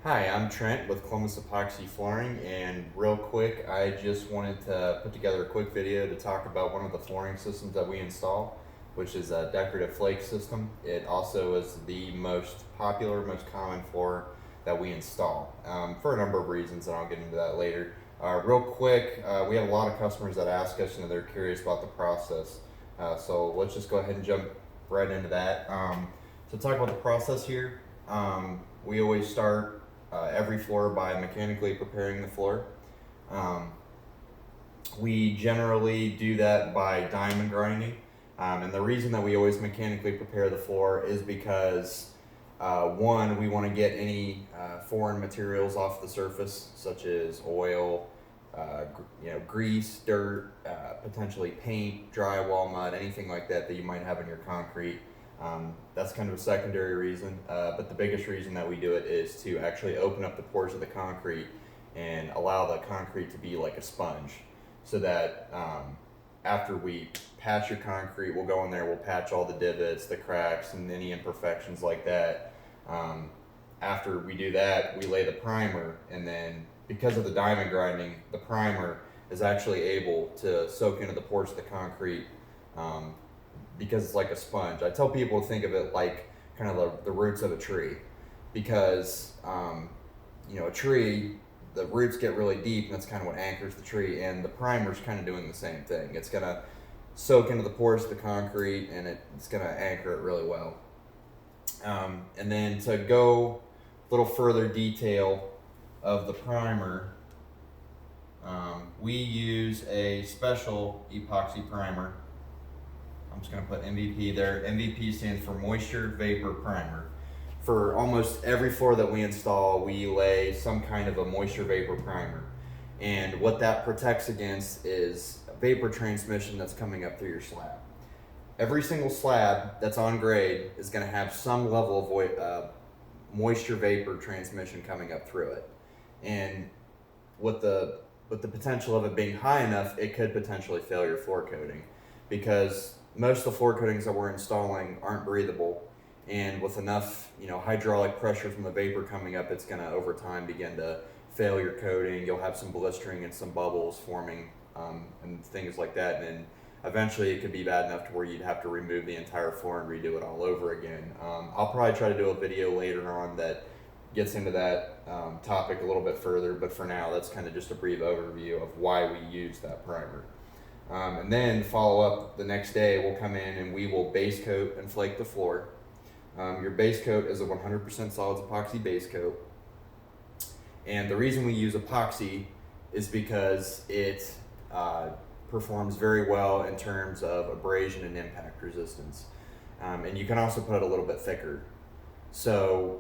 Hi, I'm Trent with Columbus Epoxy Flooring, and real quick, I just wanted to put together a quick video to talk about one of the flooring systems that we install, which is a Decorative Flake system. It also is the most popular, most common floor that we install for a number of reasons, and I'll get into that later. Real quick, we have a lot of customers that ask us, and they're curious about the process. So let's just go ahead and jump right into that. To talk about the process here, we always start every floor by mechanically preparing the floor. Um, we generally do that by diamond grinding. And the reason that we always mechanically prepare the floor is because one, we want to get any foreign materials off the surface, such as oil, grease, dirt, potentially paint, drywall, mud, anything like that that you might have in your concrete. That's kind of a secondary reason, but the biggest reason that we do it is to actually open up the pores of the concrete and allow the concrete to be like a sponge, so that after we patch your concrete, we'll go in there, we'll patch all the divots, the cracks, and any imperfections like that. After we do that, we lay the primer, and then because of the diamond grinding, the primer is actually able to soak into the pores of the concrete. Because it's like a sponge. I tell people to think of it like kind of the roots of a tree, because a tree, the roots get really deep, and that's kind of what anchors the tree. And the primer's kind of doing the same thing. It's gonna soak into the pores of the concrete, and it's gonna anchor it really well. And then to go a little further detail of the primer, we use a special epoxy primer. I'm just going to put MVP there. MVP stands for Moisture Vapor Primer. For almost every floor that we install, we lay some kind of a moisture vapor primer. And what that protects against is vapor transmission that's coming up through your slab. Every single slab that's on grade is going to have some level of moisture vapor transmission coming up through it. And with the potential of it being high enough, it could potentially fail your floor coating, because most of the floor coatings that we're installing aren't breathable, and with enough hydraulic pressure from the vapor coming up, it's going to over time begin to fail your coating. You'll have some blistering and some bubbles forming, and things like that, and eventually it could be bad enough to where you'd have to remove the entire floor and redo it all over again. I'll probably try to do a video later on that gets into that topic a little bit further, but for now, that's kind of just a brief overview of why we use that primer. And then follow up the next day, we'll come in and we will base coat and flake the floor. Your base coat is a 100% solids epoxy base coat. And the reason we use epoxy is because it performs very well in terms of abrasion and impact resistance. And you can also put it a little bit thicker. So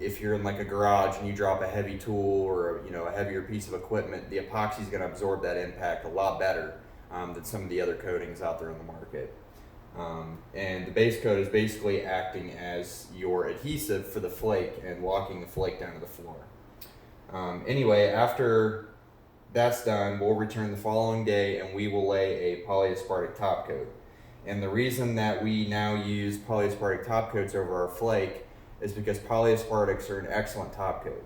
if you're in like a garage and you drop a heavy tool or a heavier piece of equipment, the epoxy is going to absorb that impact a lot better than some of the other coatings out there on the market. And the base coat is basically acting as your adhesive for the flake and locking the flake down to the floor. Anyway, after that's done, we'll return the following day and we will lay a polyaspartic top coat. And the reason that we now use polyaspartic top coats over our flake is because polyaspartics are an excellent top coat.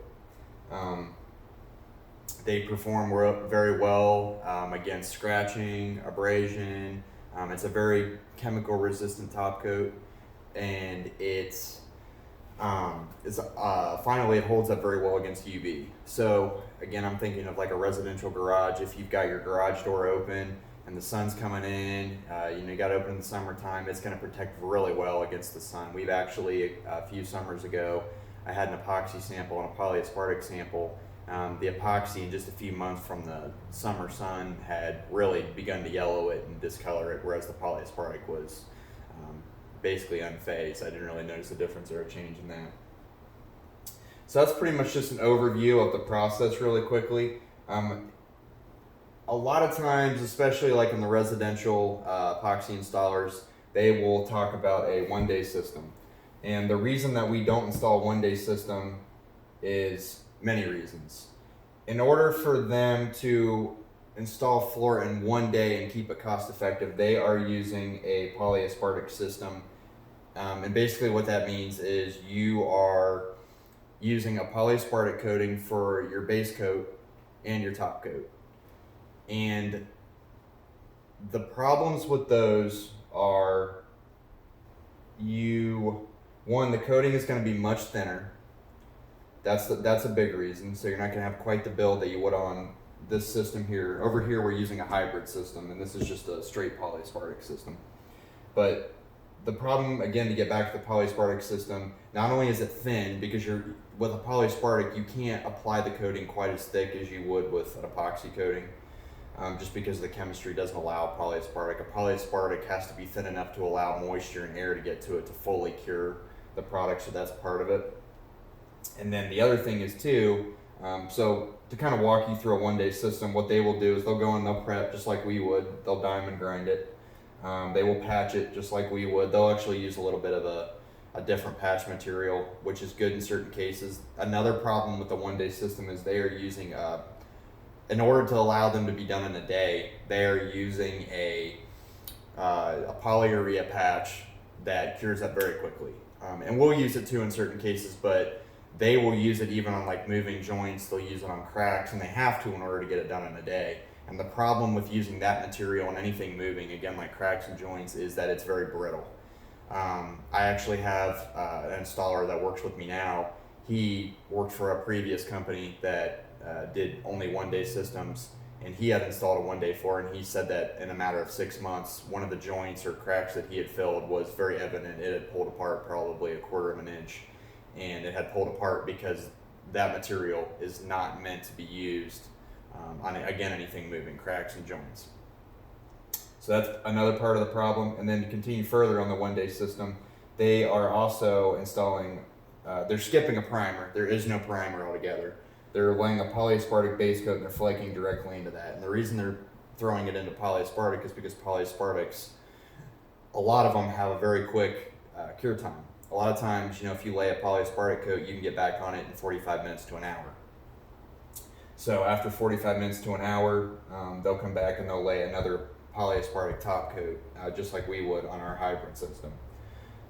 They perform very well against scratching, abrasion. It's a very chemical resistant top coat, and finally it holds up very well against UV. So again, I'm thinking of like a residential garage. If you've got your garage door open and the sun's coming in, you got to open in the summertime, it's going to protect really well against the sun. We've actually, a few summers ago, I had an epoxy sample and a polyaspartic sample. The epoxy in just a few months from the summer sun had really begun to yellow it and discolor it, whereas the polyaspartic was basically unfazed. I didn't really notice a difference or a change in that. So that's pretty much just an overview of the process really quickly. A lot of times, especially like in the residential epoxy installers, they will talk about a one-day system. And the reason that we don't install a one-day system is many reasons. In order for them to install floor in one day and keep it cost effective, they are using a polyaspartic system. And basically what that means is you using a polyaspartic coating for your base coat and your top coat. And the problems with those are the coating is going to be much thinner. That's a big reason. So you're not going to have quite the build that you would on this system here. Over here we're using a hybrid system, and this is just a straight polyaspartic system. But the problem, again, to get back to the polyaspartic system, not only is it thin, because with a polyaspartic you can't apply the coating quite as thick as you would with an epoxy coating, just because the chemistry doesn't allow polyaspartic. A polyaspartic has to be thin enough to allow moisture and air to get to it to fully cure the product, so that's part of it. And then the other thing is too, so to kind of walk you through a one-day system, what they will do is they'll go and they'll prep just like we would. They'll diamond grind it. They will patch it just like we would. They'll actually use a little bit of a different patch material, which is good in certain cases. Another problem with the one-day system is they are using, in order to allow them to be done in a day, they are using a polyurea patch that cures up very quickly. And we'll use it too in certain cases, but they will use it even on like moving joints. They'll use it on cracks, and they have to in order to get it done in a day. And the problem with using that material on anything moving, again like cracks and joints, is that it's very brittle. I actually have an installer that works with me now. He worked for a previous company that did only one-day systems, and he had installed a one-day floor, and he said that in a matter of 6 months, one of the joints or cracks that he had filled was very evident. It had pulled apart probably 1/4 of an inch, and it had pulled apart because that material is not meant to be used on, again, anything moving, cracks and joints. So that's another part of the problem. And then to continue further on the one-day system, they are also installing, they're skipping a primer. There is no primer altogether. They're laying a polyaspartic base coat and they're flaking directly into that. And the reason they're throwing it into polyaspartic is because polyaspartics, a lot of them have a very quick cure time. A lot of times, if you lay a polyaspartic coat, you can get back on it in 45 minutes to an hour. So after 45 minutes to an hour, they'll come back and they'll lay another polyaspartic top coat, just like we would on our hybrid system.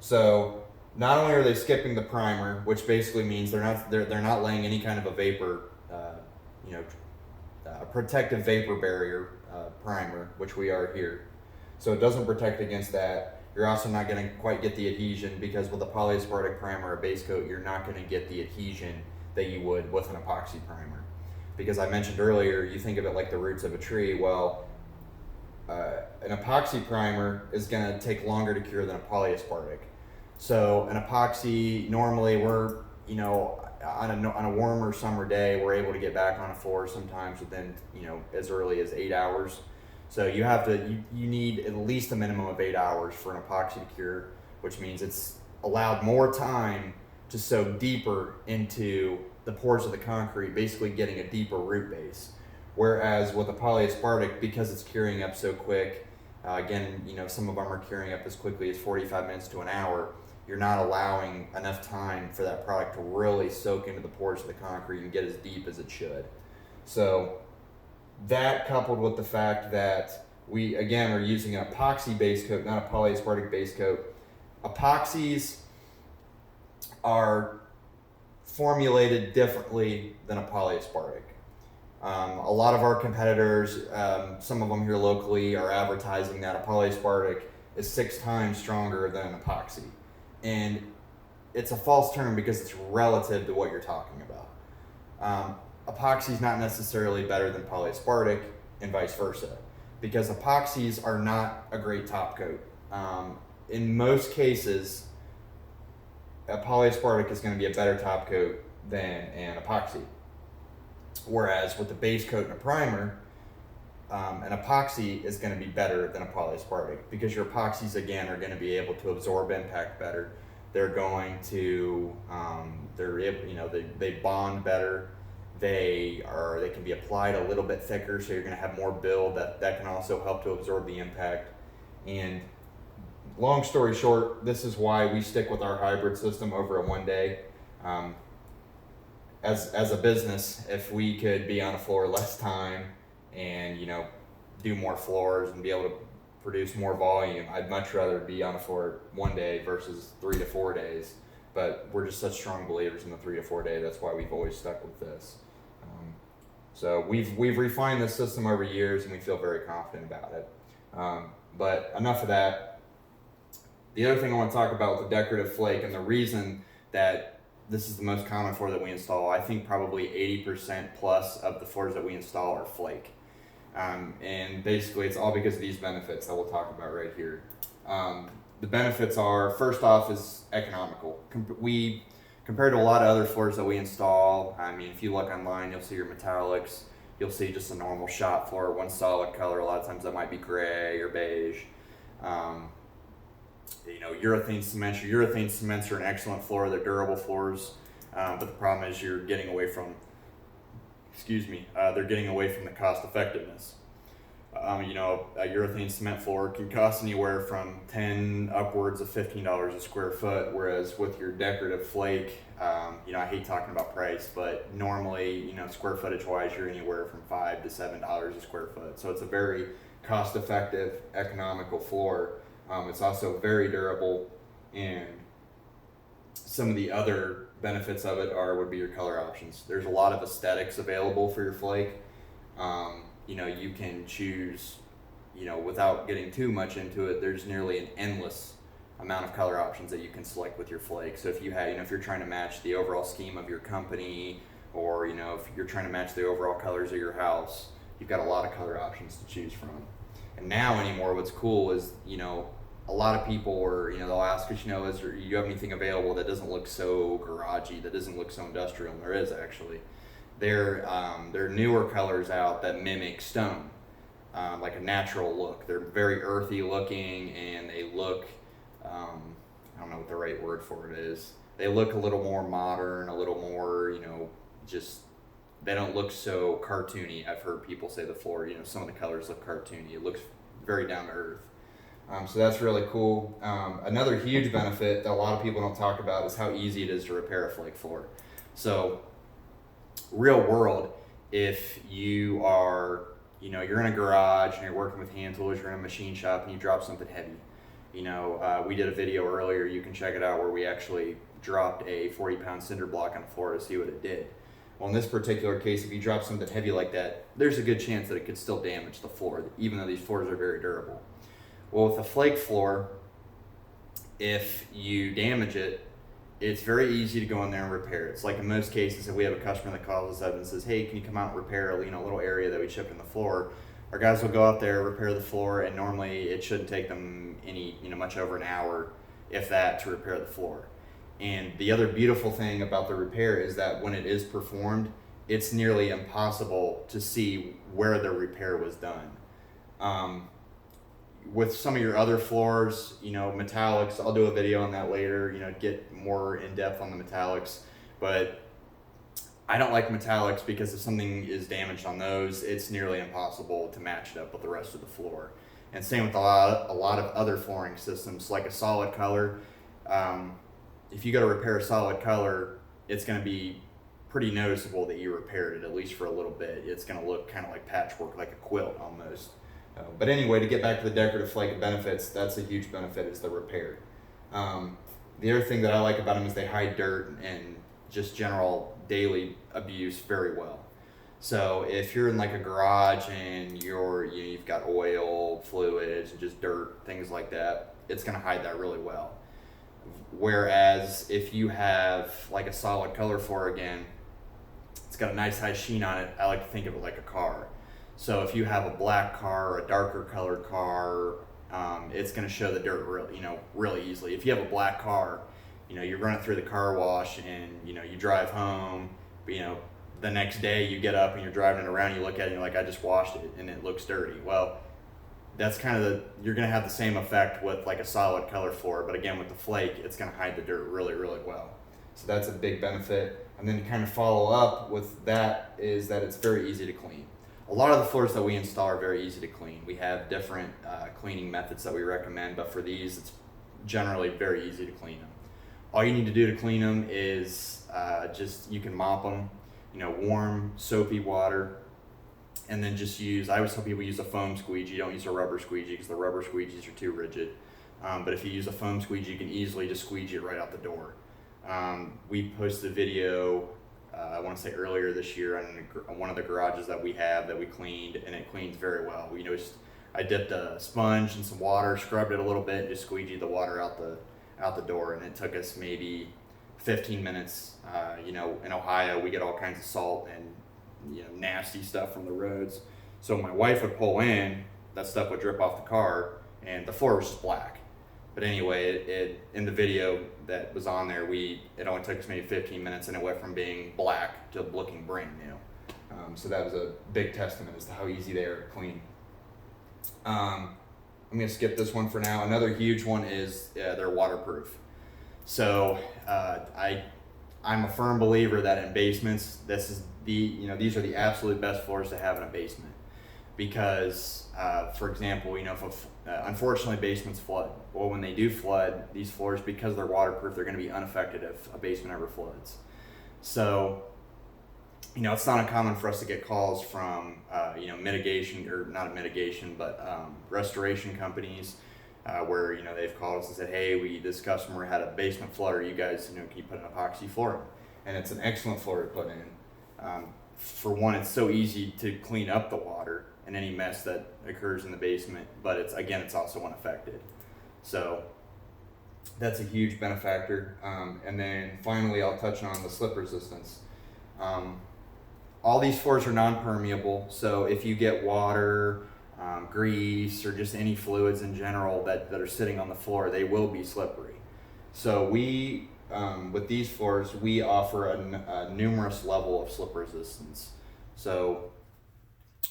So not only are they skipping the primer, which basically means they're not laying any kind of a vapor, a protective vapor barrier primer, which we are here. So it doesn't protect against that. You're also not going to quite get the adhesion, because with a polyaspartic primer or base coat, you're not going to get the adhesion that you would with an epoxy primer. Because I mentioned earlier, you think of it like the roots of a tree. Well, an epoxy primer is going to take longer to cure than a polyaspartic. So an epoxy, normally we're, on a warmer summer day, we're able to get back on a floor sometimes within, as early as 8 hours. So you need at least a minimum of 8 hours for an epoxy to cure, which means it's allowed more time to soak deeper into the pores of the concrete, basically getting a deeper root base. Whereas with a polyaspartic, because it's curing up so quick, again, some of them are curing up as quickly as 45 minutes to an hour, you're not allowing enough time for that product to really soak into the pores of the concrete and get as deep as it should. So that, coupled with the fact that we, again, are using an epoxy base coat, not a polyaspartic base coat. Epoxies are formulated differently than a polyaspartic. A lot of our competitors, some of them here locally, are advertising that a polyaspartic is 6 times stronger than an epoxy. And it's a false term because it's relative to what you're talking about. Epoxy is not necessarily better than polyaspartic, and vice versa, because epoxies are not a great top coat. In most cases, a polyaspartic is going to be a better top coat than an epoxy. Whereas with the base coat and a primer, an epoxy is going to be better than a polyaspartic, because your epoxies, again, are going to be able to absorb impact better. They're going to, they bond better. They can be applied a little bit thicker, so you're going to have more build. That can also help to absorb the impact. And long story short, this is why we stick with our hybrid system over a one day. As a business, if we could be on a floor less time and do more floors and be able to produce more volume, I'd much rather be on a floor one day versus 3 to 4 days. but we're just such strong believers in the 3 to 4 day. That's why we've always stuck with this. So we've refined this system over years, and we feel very confident about it. But enough of that. The other thing I want to talk about with the decorative flake, and the reason that this is the most common floor that we install, I think probably 80% plus of the floors that we install are flake. And basically it's all because of these benefits that we'll talk about right here. The benefits are, first off, is economical. Compared to a lot of other floors that we install, I mean, if you look online, you'll see your metallics, you'll see just a normal shop floor, one solid color. A lot of times that might be gray or beige. Urethane cements. Your urethane cements are an excellent floor. They're durable floors, but the problem is you're getting away from, they're getting away from the cost effectiveness. A urethane cement floor can cost anywhere from $10 upwards of $15 a square foot, whereas with your decorative flake, I hate talking about price, but normally, square footage wise, you're anywhere from $5 to $7 a square foot. So it's a very cost effective, economical floor. It's also very durable, and some of the other benefits of it would be your color options. There's a lot of aesthetics available for your flake. You can choose, without getting too much into it, there's nearly an endless amount of color options that you can select with your flake. So if you have, if you're trying to match the overall scheme of your company, or, if you're trying to match the overall colors of your house, you've got a lot of color options to choose from. And now anymore, what's cool is, a lot of people they'll ask us, is do you have anything available that doesn't look so garagey, that doesn't look so industrial? And there is actually. There are newer colors out that mimic stone, like a natural look. They're very earthy looking, and they look, I don't know what the right word for it is. They look a little more modern, a little more, they don't look so cartoony. I've heard people say the floor, some of the colors look cartoony. It looks very down to earth. So that's really cool. Another huge benefit that a lot of people don't talk about is how easy it is to repair a flake floor. So real world, if you are, you're in a garage and you're working with hand tools, you're in a machine shop and you drop something heavy. We did a video earlier, you can check it out, where we actually dropped a 40-pound cinder block on the floor to see what it did. Well, in this particular case, if you drop something heavy like that, there's a good chance that it could still damage the floor, even though these floors are very durable. Well, with a flake floor, if you damage it, it's very easy to go in there and repair it. It's like in most cases, if we have a customer that calls us up and says, "Hey, can you come out and repair a little area that we chipped in the floor?" Our guys will go out there, repair the floor, and normally it shouldn't take them much over an hour, if that, to repair the floor. And the other beautiful thing about the repair is that when it is performed, it's nearly impossible to see where the repair was done. With some of your other floors, metallics, I'll do a video on that later, get more in depth on the metallics, but I don't like metallics because if something is damaged on those, it's nearly impossible to match it up with the rest of the floor. And same with a lot of other flooring systems, like a solid color. If you got to repair a solid color, it's going to be pretty noticeable that you repaired it, at least for a little bit. It's going to look kind of like patchwork, like a quilt almost. But anyway, to get back to the decorative flake benefits, that's a huge benefit, is the repair. The other thing that I like about them is they hide dirt and just general daily abuse very well. So if you're in like a garage and you've got oil, fluids, and just dirt, things like that, it's going to hide that really well. Whereas if you have like a solid color floor, again, it's got a nice high sheen on it. I like to think of it like a car. So if you have a black car or a darker colored car, it's going to show the dirt really easily. If you have a black car, you run it through the car wash and you drive home, the next day you get up and you're driving it around, you look at it and you're like, I just washed it and it looks dirty. Well, that's you're going to have the same effect with like a solid color floor, but again with the flake, it's going to hide the dirt really, really well. So that's a big benefit. And then to kind of follow up with that is that it's very easy to clean. A lot of the floors that we install are very easy to clean. We have different cleaning methods that we recommend, but for these, it's generally very easy to clean them. All you need to do to clean them is you can mop them, warm, soapy water, and then I always tell people use a foam squeegee. Don't use a rubber squeegee because the rubber squeegees are too rigid. But if you use a foam squeegee, you can easily just squeegee it right out the door. We posted a video, I want to say earlier this year, on one of the garages that we have that we cleaned, and it cleans very well. I dipped a sponge in some water, scrubbed it a little bit, and just squeegeed the water out the door, and it took us maybe 15 minutes. In Ohio, we get all kinds of salt and nasty stuff from the roads. So my wife would pull in, that stuff would drip off the car, and the floor was just black. But anyway, it in the video that was on there, it only took us maybe 15 minutes, and it went from being black to looking brand new. So that was a big testament as to how easy they are to clean. I'm gonna skip this one for now. Another huge one is they're waterproof. So I'm a firm believer that in basements, these are the absolute best floors to have in a basement. Because, for example, unfortunately basements flood. Well, when they do flood, these floors, because they're waterproof, they're going to be unaffected if a basement ever floods. So, it's not uncommon for us to get calls from, mitigation, or not mitigation, but restoration companies, where, they've called us and said, hey, this customer had a basement flood, or you guys, can you put an epoxy floor in? And it's an excellent floor to put in. For one, it's so easy to clean up the water and any mess that occurs in the basement, but it's also unaffected. So that's a huge benefactor. And then finally, I'll touch on the slip resistance. All these floors are non-permeable, so if you get water, grease, or just any fluids in general that are sitting on the floor, they will be slippery. So with these floors, we offer a numerous level of slip resistance. So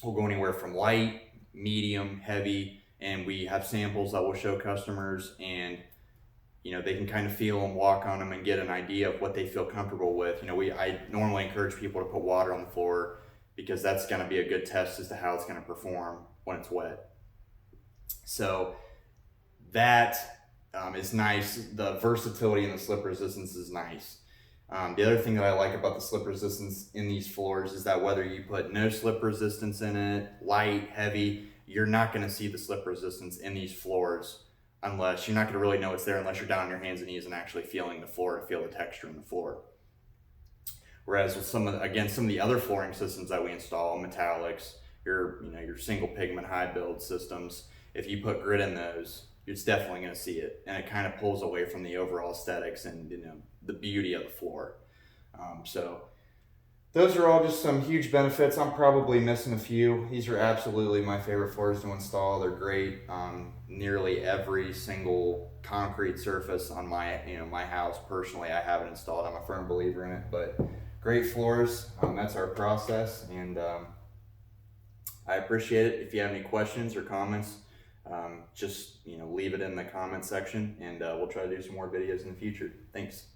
we'll go anywhere from light, medium, heavy, and we have samples that we'll show customers, and they can kind of feel them, walk on them, and get an idea of what they feel comfortable with. I normally encourage people to put water on the floor, because that's going to be a good test as to how it's going to perform when it's wet. So that is nice. The versatility and the slip resistance is nice. The other thing that I like about the slip resistance in these floors is that whether you put no slip resistance in it, light, heavy, you're not going to see the slip resistance in these floors, unless you're not going to really know it's there unless you're down on your hands and knees and actually feeling the floor to feel the texture in the floor. Whereas with some of the other flooring systems that we install, metallics, your single pigment high build systems, if you put grit in those, it's definitely going to see it, and it kind of pulls away from the overall aesthetics and the beauty of the floor. So those are all just some huge benefits. I'm probably missing a few. These are absolutely my favorite floors to install. They're great. Nearly every single concrete surface on my house, personally, I have it installed. I'm a firm believer in it. But great floors. That's our process, and I appreciate it. If you have any questions or comments, just leave it in the comment section, and we'll try to do some more videos in the future. Thanks.